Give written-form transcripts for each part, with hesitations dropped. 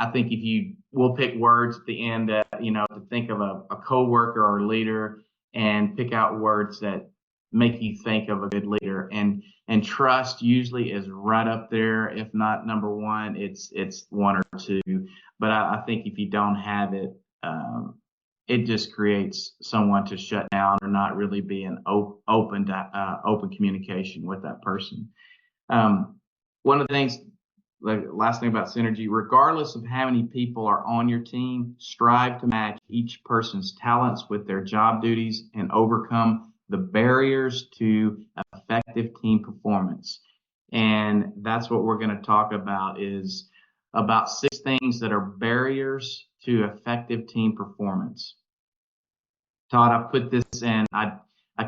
I think we'll pick words at the end, to think of a coworker or leader and pick out words that make you think of a good leader. And trust usually is right up there. If not number one, it's one or two. But I think if you don't have it, it just creates someone to shut down or not really be an open communication with that person. One of the things, the last thing about synergy, regardless of how many people are on your team, strive to match each person's talents with their job duties and overcome the barriers to effective team performance. And that's what we're going to talk about, is about 6 things that are barriers to effective team performance. Todd, I put this in, I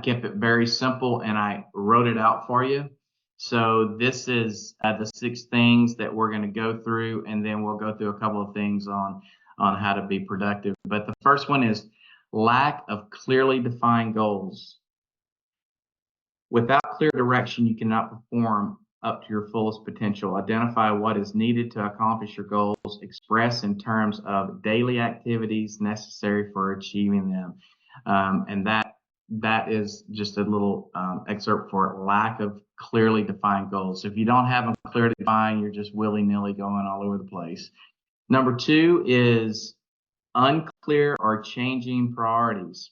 kept it very simple and I wrote it out for you. So this is the 6 things that we're going to go through, and then we'll go through a couple of things on how to be productive. But the first one is lack of clearly defined goals. Without clear direction, you cannot perform up to your fullest potential. Identify what is needed to accomplish your goals. Express in terms of daily activities necessary for achieving them. And that is just a little excerpt for lack of clearly defined goals. If you don't have them clearly defined, you're just willy-nilly going all over the place. Number 2 is unclear or changing priorities.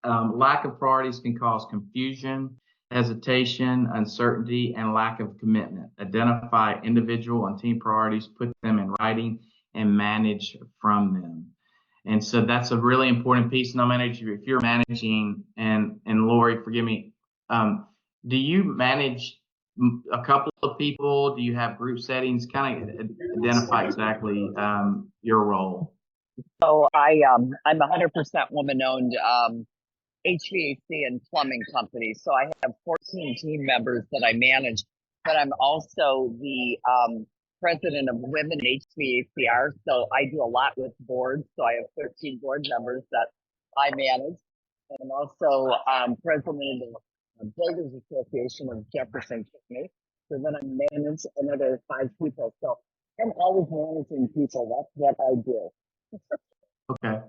Lack of priorities can cause confusion, hesitation, uncertainty, and lack of commitment. Identify individual and team priorities, put them in writing, and manage from them. And so that's a really important piece. No matter if you're managing, and Lori, forgive me, do you manage a couple of people? Do you have group settings? Kind of identify exactly your role. So I'm 100% woman-owned HVAC and plumbing company. So I have 14 team members that I manage, but I'm also the president of Women HVACR. So I do a lot with boards. So I have 13 board members that I manage. And I'm also president of the Builders Association of Jefferson County. So then I manage another 5 people. So I'm always managing people. That's what I do. Okay.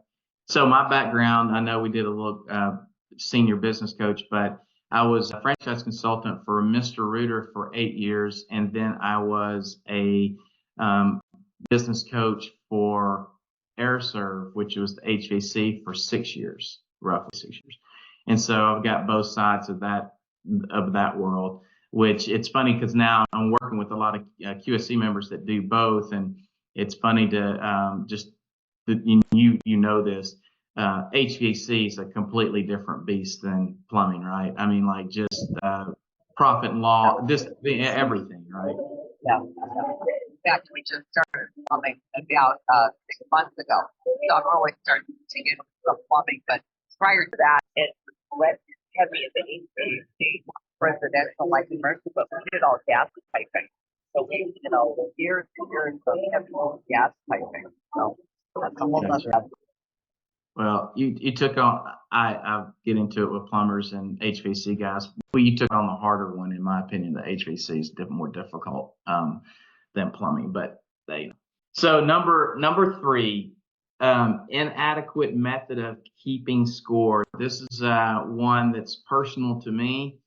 So my background, I know we did a little senior business coach, but I was a franchise consultant for Mr. Rooter for 8 years, and then I was a business coach for AirServe, which was the HVAC, for 6 years, roughly 6 years. And so I've got both sides of that world. Which it's funny because now I'm working with a lot of QSC members that do both, and it's funny to you know this. HVAC is a completely different beast than plumbing, right? I mean, like just profit and loss, everything, right? Yeah. In fact, we just started plumbing about 6 months ago. So I'm always starting to get into plumbing, but prior to that, it went heavy in the HVAC, residential, like commercial, but we did all gas piping. So we, years and years of heavy gas piping. So that's a whole other. Well, you took on, I get into it with plumbers and HVAC guys. Well, you took on the harder one, in my opinion. The HVAC is more difficult than plumbing, but So number 3, inadequate method of keeping score. This is one that's personal to me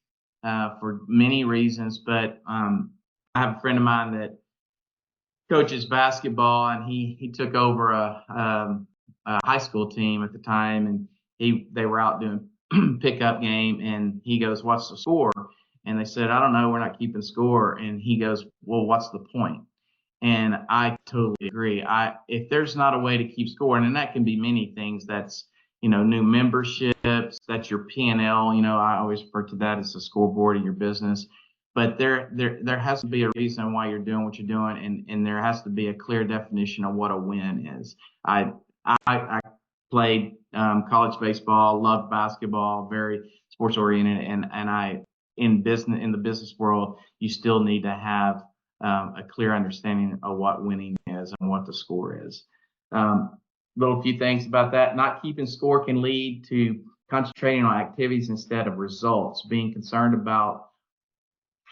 for many reasons, but I have a friend of mine that coaches basketball, and he took over a high school team at the time, and they were out doing pickup game, and he goes, "What's the score?" And they said, "I don't know, we're not keeping score." And he goes, "Well, what's the point?" And I totally agree. If there's not a way to keep score, and that can be many things, that's new memberships, that's your P&L. I always refer to that as the scoreboard of your business. But there has to be a reason why you're doing what you're doing, and there has to be a clear definition of what a win is. I played college baseball, loved basketball, very sports oriented, and in the business world, you still need to have a clear understanding of what winning is and what the score is. Little few things about that. Not keeping score can lead to concentrating on activities instead of results. Being concerned about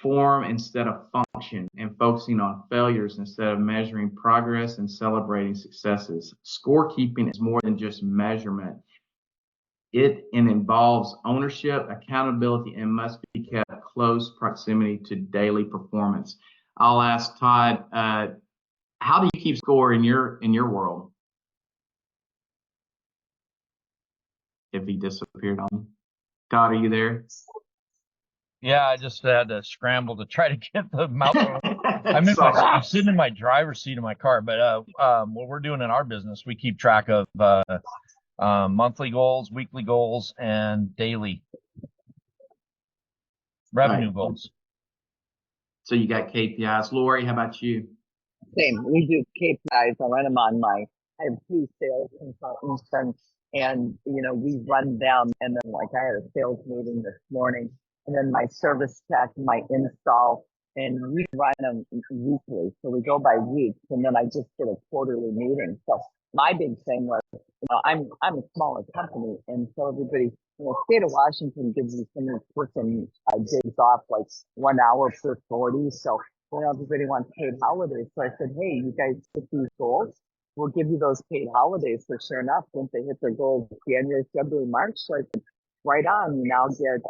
form instead of function, and focusing on failures instead of measuring progress and celebrating successes. Scorekeeping is more than just measurement. It involves ownership, accountability, and must be kept close proximity to daily performance. I'll ask Todd, how do you keep score in your world? If he disappeared on me. Todd, are you there? Yeah, I just had to scramble to try to get the mouth. Sorry. I'm sitting in my driver's seat of my car, but what we're doing in our business, we keep track of monthly goals, weekly goals, and daily revenue Right. goals. So you got KPIs. Lori, how about you? Same. We do KPIs. I run them on I have two sales consultants and, we run them. And then like I had a sales meeting this morning and then my service tech, my install, and we run them weekly. So we go by weeks and then I just did a quarterly meeting. So my big thing was, I'm a smaller company. And so everybody, state of Washington gives you some of working days off, like 1 hour per 40. So everybody wants paid holidays. So I said, hey, you guys hit these goals. We'll give you those paid holidays. So sure enough, once they hit their goals January, February, March, so I said, right on, you now get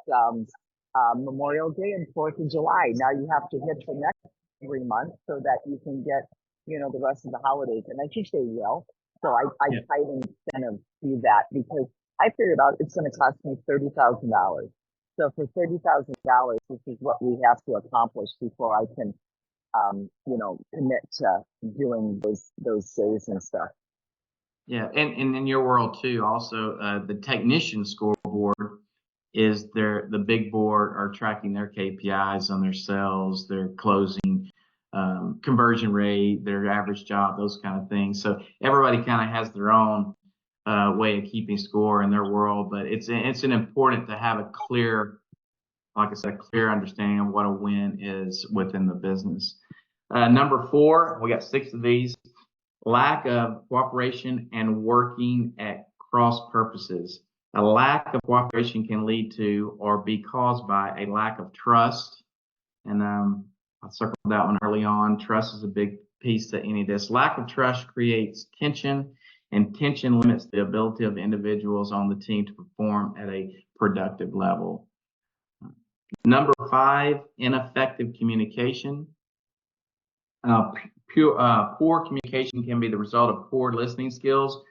Memorial Day and 4th of July. Now you have to hit the next 3 months so that you can get, the rest of the holidays. And I think they will. So I try to incentive do that because I figured out it's going to cost me $30,000. So for $30,000, this is what we have to accomplish before I can commit to doing those days and stuff. Yeah, and in your world too, also the technician scoreboard is the big board are tracking their KPIs on their sales, their closing conversion rate, their average job, those kind of things. So everybody kind of has their own way of keeping score in their world, but it's an important to have a clear, like I said, clear understanding of what a win is within the business. Number 4, we got 6 of these. Lack of cooperation and working at cross purposes. A lack of cooperation can lead to or be caused by a lack of trust. And I circled that one early on. Trust is a big piece to any of this. Lack of trust creates tension, and tension limits the ability of individuals on the team to perform at a productive level. Number 5, ineffective communication. Poor communication can be the result of poor listening skills,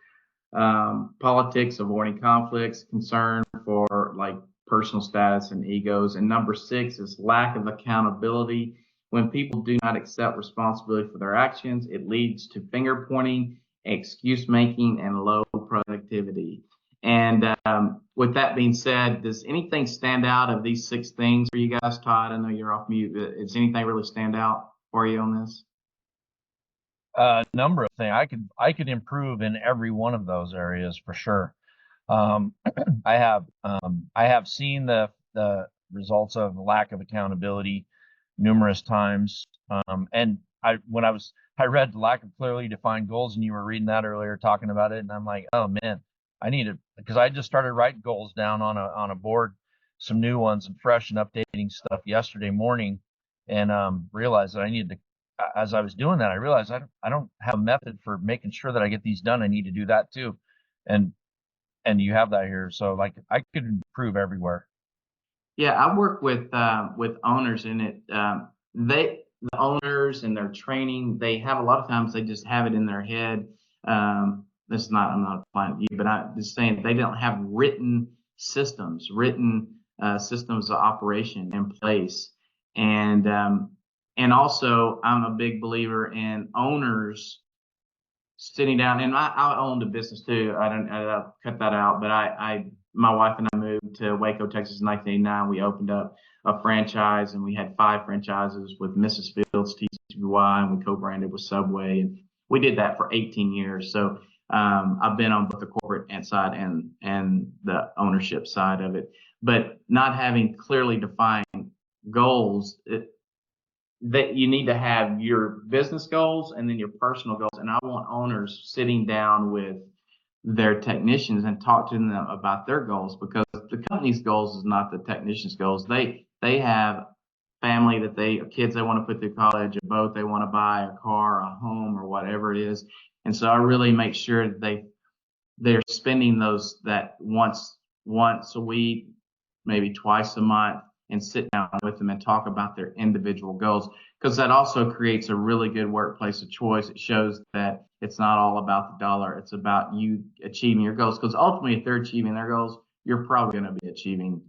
politics, avoiding conflicts, concern for like personal status and egos. And number 6 is lack of accountability. When people do not accept responsibility for their actions, it leads to finger pointing, excuse making, and low productivity. And with that being said, does anything stand out of these 6 things for you guys? Todd, I know you're off mute. Does anything really stand out for you on this? Number of things I could improve in every one of those areas for sure. I have seen the results of lack of accountability numerous times. And I read lack of clearly defined goals, and you were reading that earlier, talking about it, and I'm like, oh man, I need to, because I just started writing goals down on a board, some new ones and fresh and updating stuff yesterday morning, and realized that I needed to. As I was doing that, I realized I don't have a method for making sure that I get these done. I need to do that too, and you have that here. So like I could improve everywhere. Yeah, I work with owners in it. The owners and their training, they have a lot of times they just have it in their head. This is not, I'm not applying to you, but I'm just saying they don't have written systems of operation in place. And also I'm a big believer in owners sitting down, and I owned a business too. I cut that out, but my wife and I moved to Waco, Texas in 1989. We opened up a franchise, and we had 5 franchises with Mrs. Fields TCBY, and we co-branded with Subway, and we did that for 18 years. So I've been on both the corporate side and the ownership side of it, but not having clearly defined goals. That you need to have your business goals and then your personal goals. And I want owners sitting down with their technicians and talk to them about their goals, because the company's goals is not the technician's goals. They have family that kids they want to put through college, a boat they want to buy, a car, a home, or whatever it is. And so I really make sure that they're spending that once a week, maybe twice a month, and sit down with them and talk about their individual goals, because that also creates a really good workplace of choice. It shows that it's not all about the dollar. It's about you achieving your goals, because ultimately if they're achieving their goals, you're probably going to be achieving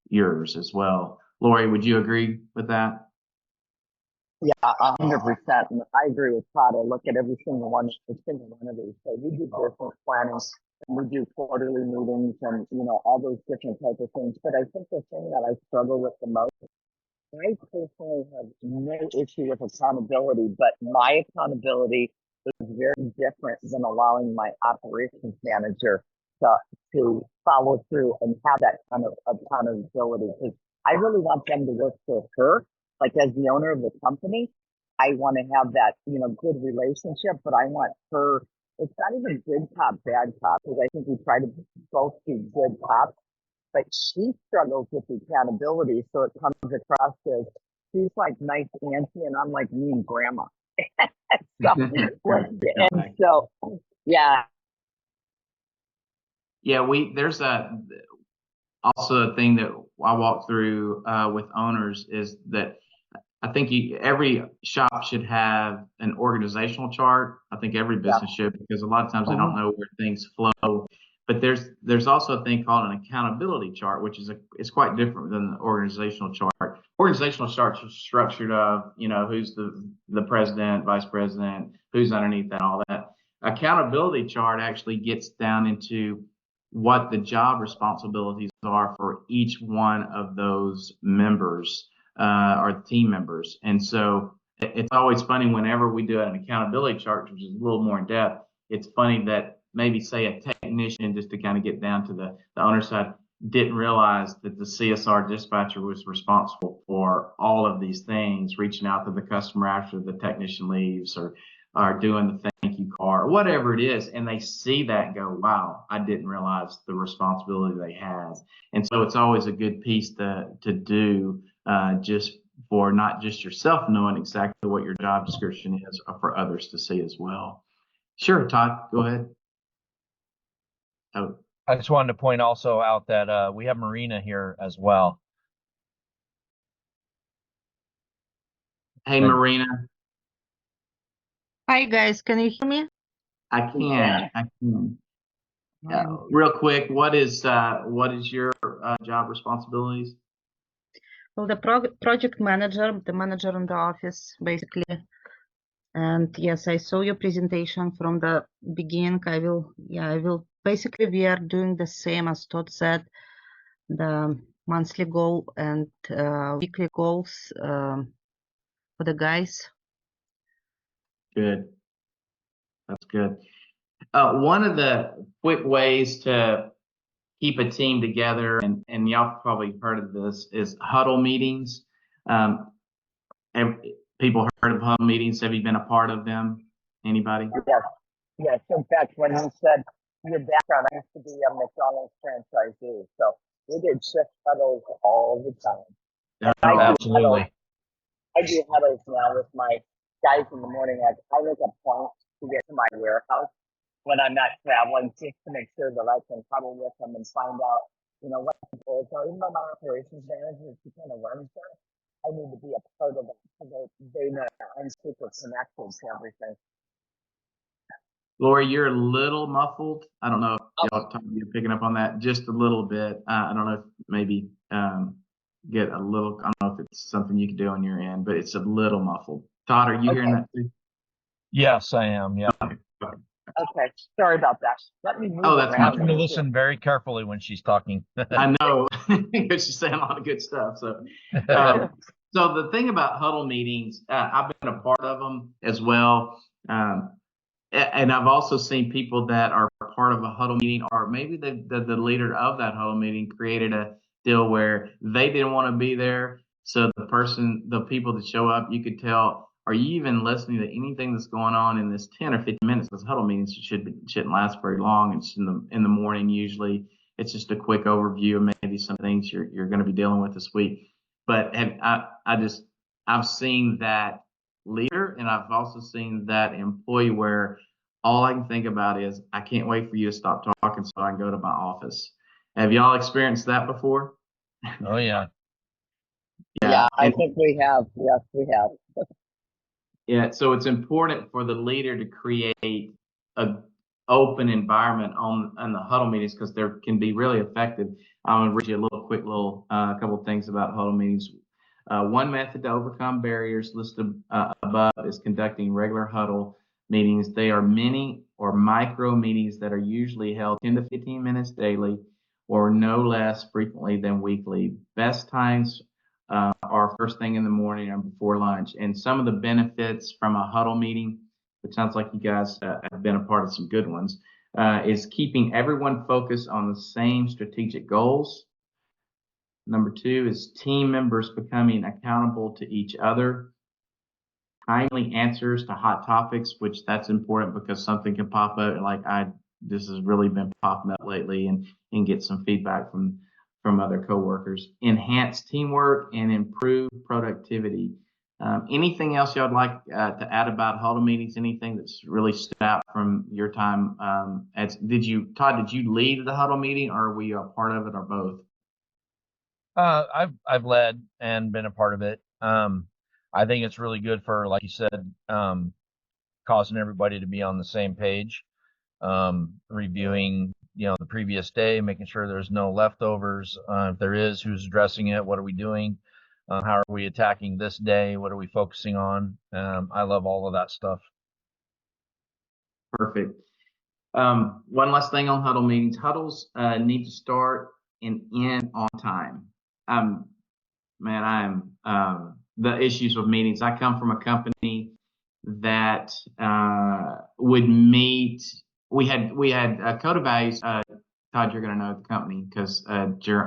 yours as well. Lori, would you agree with that? Yeah, 100%. And I agree with Todd. I look at every single one of these. So we do business planning, and we do quarterly meetings, and all those different types of things. But I think the thing that I struggle with the most, I personally have no issue with accountability, but my accountability is very different than allowing my operations manager to follow through and have that kind of accountability. Because I really want them to work for her, like as the owner of the company. I want to have that, good relationship, but I want her. It's not even good cop, bad cop, because I think we try to both be good cops, but she struggles with the accountability. So it comes across as she's like nice auntie and I'm like mean grandma. And so, yeah. Yeah, there's also a thing that I walk through with owners is that I think every shop should have an organizational chart. I think every business should, because a lot of times they don't know where things flow. But there's also a thing called an accountability chart, which is quite different than the organizational chart. Organizational charts are structured of, who's the president, vice president, who's underneath that, all that. Accountability chart actually gets down into what the job responsibilities are for each one of those members or team members. And so it's always funny whenever we do an accountability chart, which is a little more in depth. It's funny that maybe say a technician, just to kind of get down to the owner side, didn't realize that the CSR dispatcher was responsible for all of these things, reaching out to the customer after the technician leaves, or doing the thank you card, or whatever it is. And they see that and go, wow, I didn't realize the responsibility they had. And so it's always a good piece to do, just for not just yourself knowing exactly what your job description is, or for others to see as well. Sure, Todd, go ahead. Oh. I just wanted to point also out that we have Marina here as well. Hey, Marina. Hi guys, can you hear me? I can. Real quick, what is your job responsibilities? Well, the project manager, the manager in the office, basically. And yes, I saw your presentation from the beginning. I will. Basically, we are doing the same as Todd said, the monthly goal and weekly goals for the guys. Good. That's good. One of the quick ways to keep a team together, and y'all probably heard of this, is huddle meetings. And people heard of huddle meetings? Have you been a part of them? Anybody? Yes. In fact, when you said your background, I used to be a McDonald's franchisee, so we did shift huddles all the time. Oh, absolutely. I do huddles now with my guys in the morning. I make a point to get to my warehouse when I'm not traveling, just to make sure that I can huddle with them and find out, what the goals are. Even though my operations manager, she kind of runs that, I need to be a part of it so that they know I'm super connected to everything. Lori, you're a little muffled. I don't know if you're picking up on that just a little bit. I don't know if maybe get a little, I don't know if it's something you can do on your end, but it's a little muffled. Todd, are you hearing that too? Yes, I am. Yeah. Okay. Sorry about that. Let me move that's I'm going to listen very carefully when she's talking. I know, because she's saying a lot of good stuff. So, so the thing about huddle meetings, I've been a part of them as well. And I've also seen people that are part of a huddle meeting, or maybe the leader of that huddle meeting created a deal where they didn't want to be there. So the people that show up, you could tell, are you even listening to anything that's going on in this 10 or 15 minutes? Because huddle meetings shouldn't last very long. It's in the morning usually. It's just a quick overview of maybe some things you're going to be dealing with this week. But I've seen that leader, and I've also seen that employee where all I can think about is I can't wait for you to stop talking so I can go to my office. Have y'all experienced that before? Oh yeah. Yeah, I And think we have. Yes, we have. yeah, so it's important for the leader to create a open environment on the huddle meetings because they can be really effective. I'm gonna read you a couple of things about huddle meetings. One method to overcome barriers listed above is conducting regular huddle meetings. They are mini or micro meetings that are usually held 10 to 15 minutes daily or no less frequently than weekly. Best times are first thing in the morning or before lunch. And some of the benefits from a huddle meeting, which sounds like you guys have been a part of some good ones, is keeping everyone focused on the same strategic goals. Number two is team members becoming accountable to each other. Timely answers to hot topics, which that's important because something can pop up this has really been popping up lately and get some feedback from other coworkers. Enhance teamwork and improve productivity. Anything else y'all would like to add about huddle meetings? Anything that's really stood out from your time? Todd, did you lead the huddle meeting or were you a part of it or both? I've led and been a part of it. I think it's really good for, like you said, causing everybody to be on the same page, reviewing, the previous day, making sure there's no leftovers. If there is, who's addressing it? What are we doing? How are we attacking this day? What are we focusing on? I love all of that stuff. Perfect. One last thing on huddle meetings. Huddles need to start and end on time. Man, the issues with meetings. I come from a company that would meet. We had code of values. Todd, you're going to know the company because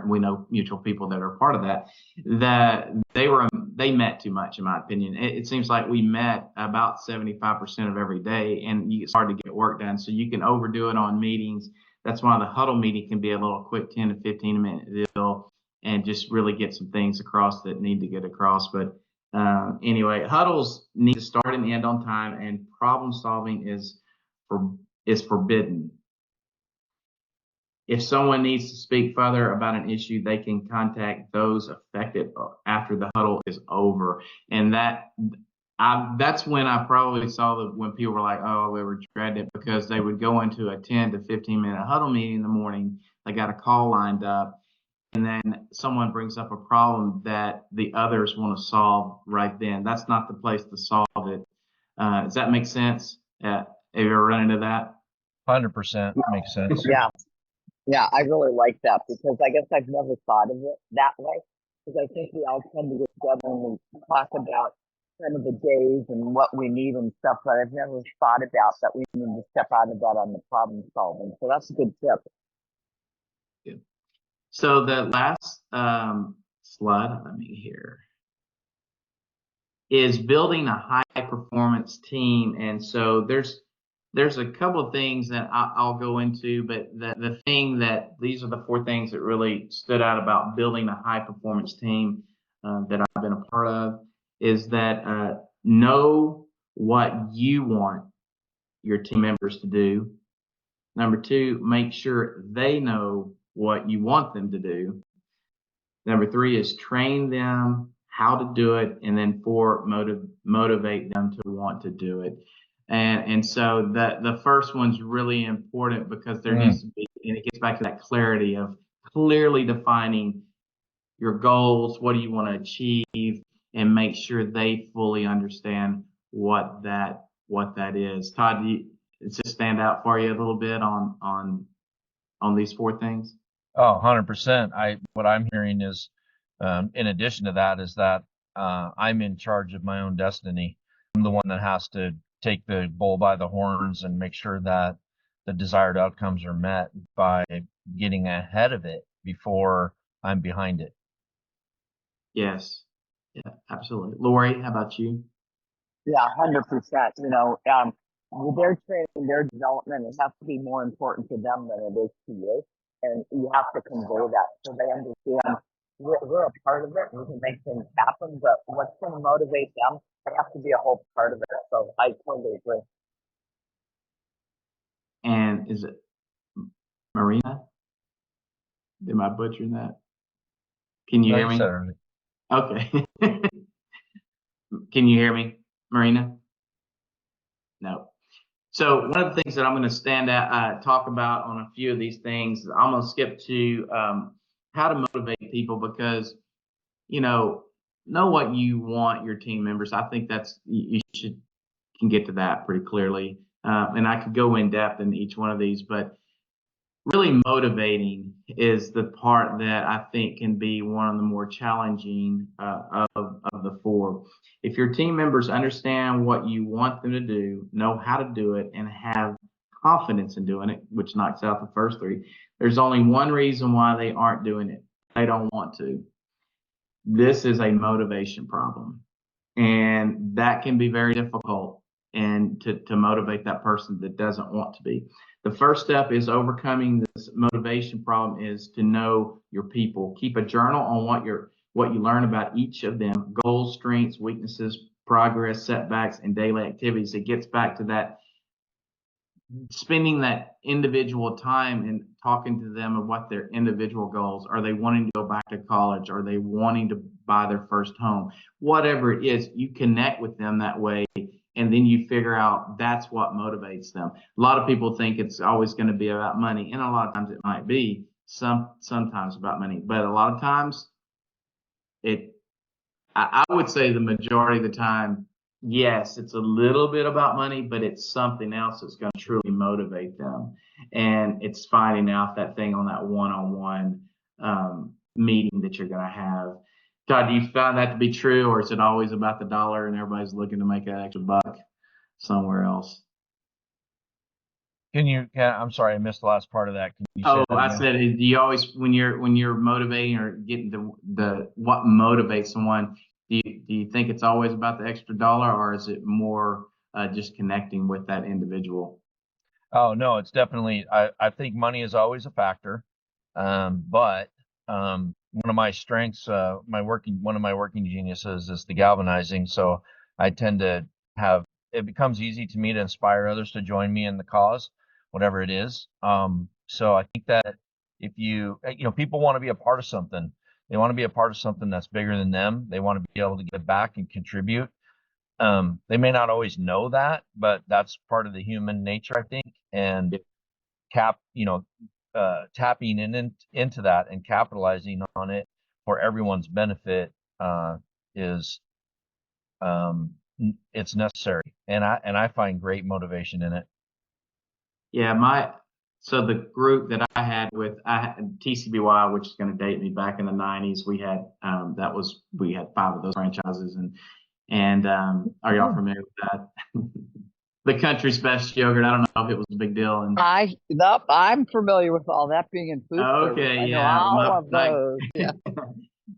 we know mutual people that are part of that. That they met too much, in my opinion. It seems like we met about 75% of every day, and it's hard to get work done. So you can overdo it on meetings. That's why the huddle meeting can be a little quick 10 to 15-minute deal and just really get some things across that need to get across. But anyway, huddles need to start and end on time, and problem solving is forbidden. If someone needs to speak further about an issue, they can contact those affected after the huddle is over. And that's when I probably saw when people were like, oh, they were dreading it because they would go into a 10 to 15-minute huddle meeting in the morning. They got a call lined up, and then someone brings up a problem that the others want to solve right then. That's not the place to solve it. Does that make sense? Have you ever run into that? 100% makes sense. Yeah, yeah, I really like that because I guess I've never thought of it that way. Because I think we all tend to get together and we talk about kind of the days and what we need and stuff, but I've never thought about that we need to step out of that on the problem solving. So that's a good tip. Good. So the last slide, let me hear, is building a high performance team. And so there's a couple of things that I'll go into, but the thing that these are the four things that really stood out about building a high performance team that I've been a part of is that know what you want your team members to do. Number two, make sure they know what you want them to do. Number three is train them how to do it. And then four, motivate them to want to do it. And so the first one's really important because there needs to be, and it gets back to that clarity of clearly defining your goals, what do you want to achieve, and make sure they fully understand what that is. Todd, does it stand out for you a little bit on these four things? Oh, 100%. What I'm hearing is, in addition to that, is that I'm in charge of my own destiny. I'm the one that has to take the bull by the horns and make sure that the desired outcomes are met by getting ahead of it before I'm behind it. Yes. Yeah, absolutely. Lori, how about you? Yeah, 100%. With their training, their development, it has to be more important to them than it is to you. And you have to convey that so they understand we're a part of it and we can make things happen, but what's going to motivate them, they have to be a whole part of it. So I totally agree. And is it Marina? Am I butchering that? Can you No, hear you said me? it. Okay. Can you hear me, Marina? No. So one of the things that I'm going to talk about on a few of these things, I'm going to skip to how to motivate people because, you know what you want your team members. I think you should can get to that pretty clearly. And I could go in depth in each one of these, but really motivating is the part that I think can be one of the more challenging of the four. If your team members understand what you want them to do, know how to do it, and have confidence in doing it, which knocks out the first three, there's only one reason why they aren't doing it. They don't want to. This is a motivation problem. And that can be very difficult and to motivate that person that doesn't want to be. The first step is overcoming this motivation problem is to know your people. Keep a journal on what you learn about each of them, goals, strengths, weaknesses, progress, setbacks, and daily activities. It gets back to that spending that individual time and talking to them of what their individual goals are. They wanting to go back to college? Are they wanting to buy their first home? Whatever it is, you connect with them that way, and then you figure out that's what motivates them. A lot of people think it's always going to be about money, and a lot of times it might be sometimes about money, but a lot of times it I would say the majority of the time, yes, it's a little bit about money, but it's something else that's going to truly motivate them. And it's finding out that thing on that one-on-one meeting that you're going to have. Todd, do you find that to be true, or is it always about the dollar and everybody's looking to make an extra buck somewhere else? I'm sorry, I missed the last part of that. Can you say Oh, that I again? said, do you always when you're motivating or getting the what motivates someone, do you think it's always about the extra dollar, or is it more just connecting with that individual? Oh, no, it's definitely, I think money is always a factor. But one of my strengths, one of my working geniuses is the galvanizing. So I tend to it becomes easy to me to inspire others to join me in the cause, whatever it is. So I think that if people want to be a part of something, they want to be a part of something that's bigger than them. They want to be able to give back and contribute. They may not always know that, but that's part of the human nature, I think. And cap, you know, tapping into that and capitalizing on it for everyone's benefit is it's necessary, and I find great motivation in it. Yeah, so the group that I had TCBY, which is going to date me back in the '90s. We had 5 of those franchises, and are y'all familiar with that? The country's best yogurt. I don't know if it was a big deal. And Nope, I'm familiar with all that being in food service. okay, I know yeah, all of those. Yeah.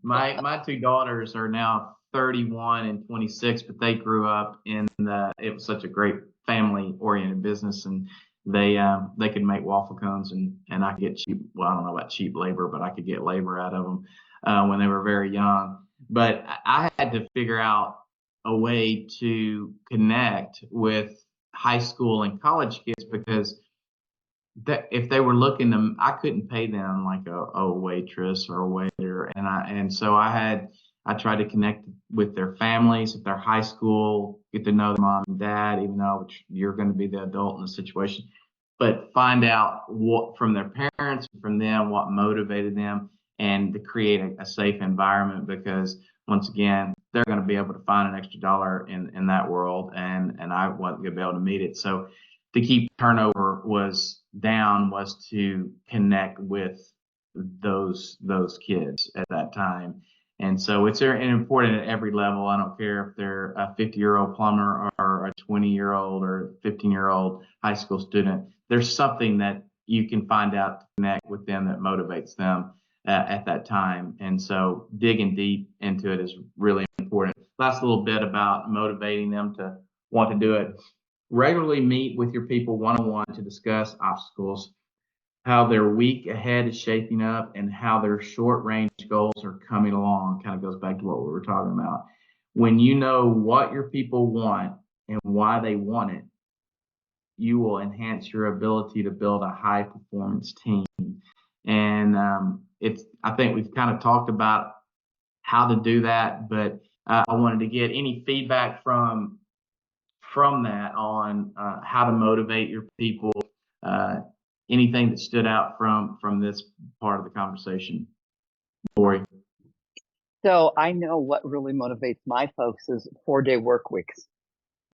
my 2 daughters are now 31 and 26, but they grew up it was such a great family oriented business, and they could make waffle cones, and I could get cheap. Well, I don't know about cheap labor, but I could get labor out of them when they were very young. But I had to figure out a way to connect with high school and college kids because that if they were looking to, I couldn't pay them like a waitress or a waiter, and so I tried to connect with their families at their high school, get to know their mom and dad, even though you're going to be the adult in the situation, but find out what from their parents, from them, what motivated them, and to create a safe environment because once again, they're going to be able to find an extra dollar in that world, and I wasn't going to be able to meet it. So to keep turnover was down was to connect with those kids at that time. And so it's important at every level. I don't care if they're a 50-year-old plumber or a 20-year-old or 15-year-old high school student. There's something that you can find out to connect with them that motivates them at that time. And so digging deep into it is really important. Last little bit about motivating them to want to do it. Regularly meet with your people one-on-one to discuss obstacles. how their week ahead is shaping up and how their short range goals are coming along. Kind of goes back to what we were talking about. When you know what your people want and why they want it, you will enhance your ability to build a high performance team. And I think we've kind of talked about how to do that, but I wanted to get any feedback from that on how to motivate your people. Uh, Anything that stood out from this part of the conversation, Lori? So I know what really motivates my folks is 4-day work weeks.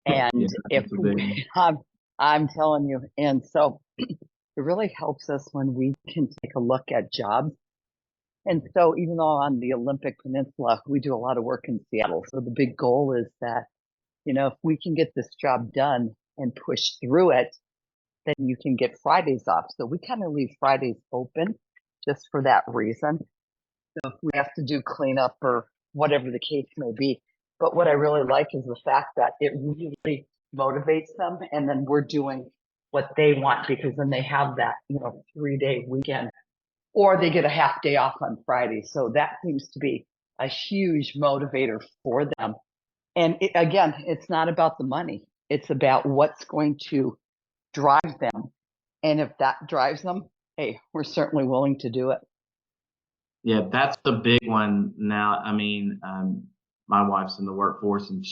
And Yeah, if that's a big one. I'm telling you, and so it really helps us when we can take a look at jobs. And so even though on the Olympic Peninsula, we do a lot of work in Seattle. So the big goal is that, if we can get this job done and push through it, then you can get Fridays off. So we kind of leave Fridays open just for that reason. So if we have to do cleanup or whatever the case may be. But what I really like is the fact that it really motivates them. And then we're doing what they want because then they have that, 3-day weekend or they get a half day off on Friday. So that seems to be a huge motivator for them. And again, it's not about the money. It's about what's going to drive them. And if that drives them, hey, we're certainly willing to do it. Yeah, that's the big one now. I mean, my wife's in the workforce, and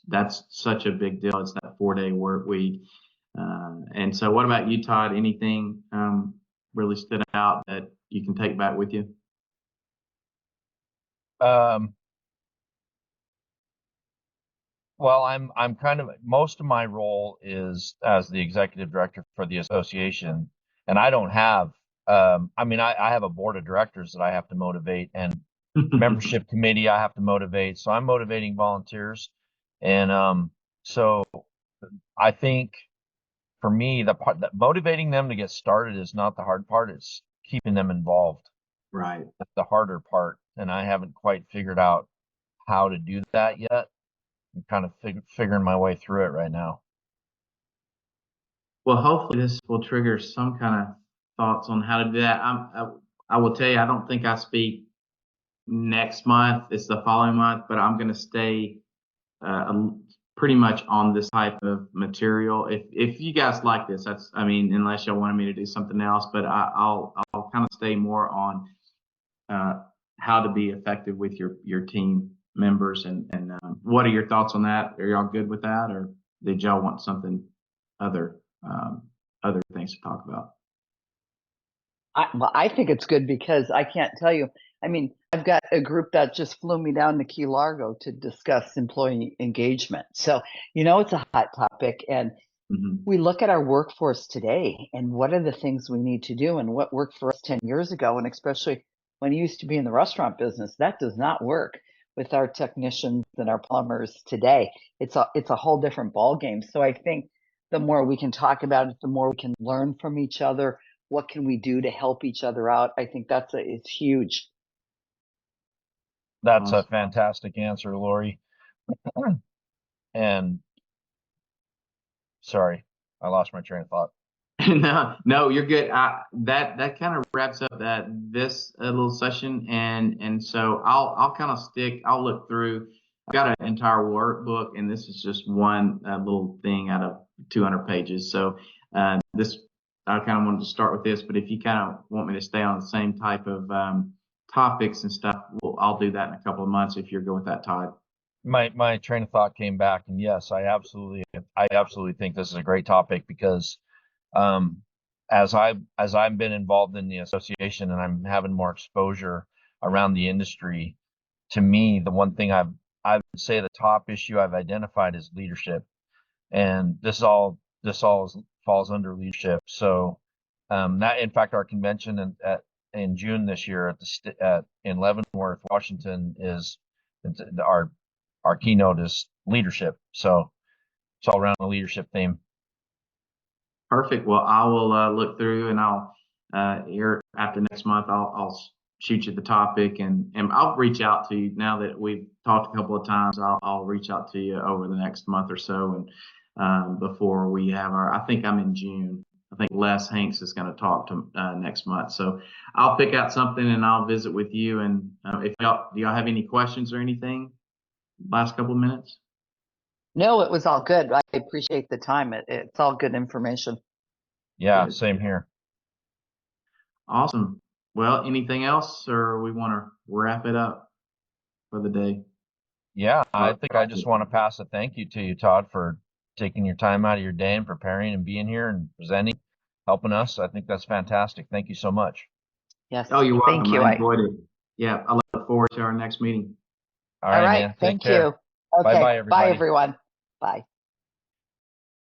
that's such a big deal. It's that 4-day work week. And so, what about you, Todd? Anything really stood out that you can take back with you? Um, well, I'm kind of most of my role is as the executive director for the association, and I don't have. I mean, I have a board of directors that I have to motivate, and membership committee I have to motivate. So I'm motivating volunteers, and so I think for me, the part that motivating them to get started is not the hard part. It's keeping them involved. Right. That's the harder part, and I haven't quite figured out how to do that yet. I'm kind of figuring my way through it right now. Well, hopefully, this will trigger some kind of thoughts on how to do that. I will tell you, I don't think I speak next month. It's the following month, but I'm going to stay pretty much on this type of material. If you guys like this, I mean, unless y'all wanted me to do something else, but I'll kind of stay more on how to be effective with your team members. And what are your thoughts on that? Are y'all good with that, or did y'all want something other other things to talk about? I think it's good because I can't tell you. I mean, I've got a group that just flew me down to Key Largo to discuss employee engagement. So, it's a hot topic. And Mm-hmm. we look at our workforce today and what are the things we need to do and what worked for us 10 years ago. And especially when you used to be in the restaurant business, that does not work with our technicians and our plumbers today. It's a whole different ballgame. So I think the more we can talk about it, the more we can learn from each other. What can we do to help each other out? I think it's huge. That's a Awesome. fantastic answer, Lori. And sorry, I lost my train of thought. No, you're good. That kind of wraps up this little session, and so I'll kind of I'll look through. I've got an entire workbook, and this is just one little thing out of 200 pages. So this I kind of wanted to start with this, but if you kind of want me to stay on the same type of topics and stuff, I'll do that in a couple of months if you're good with that, Todd. My train of thought came back, and yes, I absolutely think this is a great topic because um, as I've been involved in the association and I'm having more exposure around the industry, to me, the one thing I would say the top issue I've identified is leadership, and falls under leadership. So that in fact our convention in June this year in Leavenworth, Washington is our keynote is leadership. So it's all around the leadership theme. Perfect. Well, I will look through, and I'll here after next month. I'll shoot you the topic, and I'll reach out to you now that we've talked a couple of times. I'll reach out to you over the next month or so, and before we have I think I'm in June I think Les Hanks is going to talk to next month. So I'll pick out something and I'll visit with you. And if y'all, do y'all have any questions or anything? Last couple of minutes. No, it was all good. I appreciate the time. It's all good information. Yeah, Good. same here. Awesome. Well, anything else, or we want to wrap it up for the day? Yeah, I think I just want to pass a thank you to you, Todd, for taking your time out of your day and preparing and being here and presenting, helping us. I think that's fantastic. Thank you so much. Yes. Oh, you're welcome. Thank you. I enjoyed it. Yeah, I look forward to our next meeting. All All right, right. man. Take Thank care. you. Bye Okay. bye, Bye, everybody. everyone. Bye.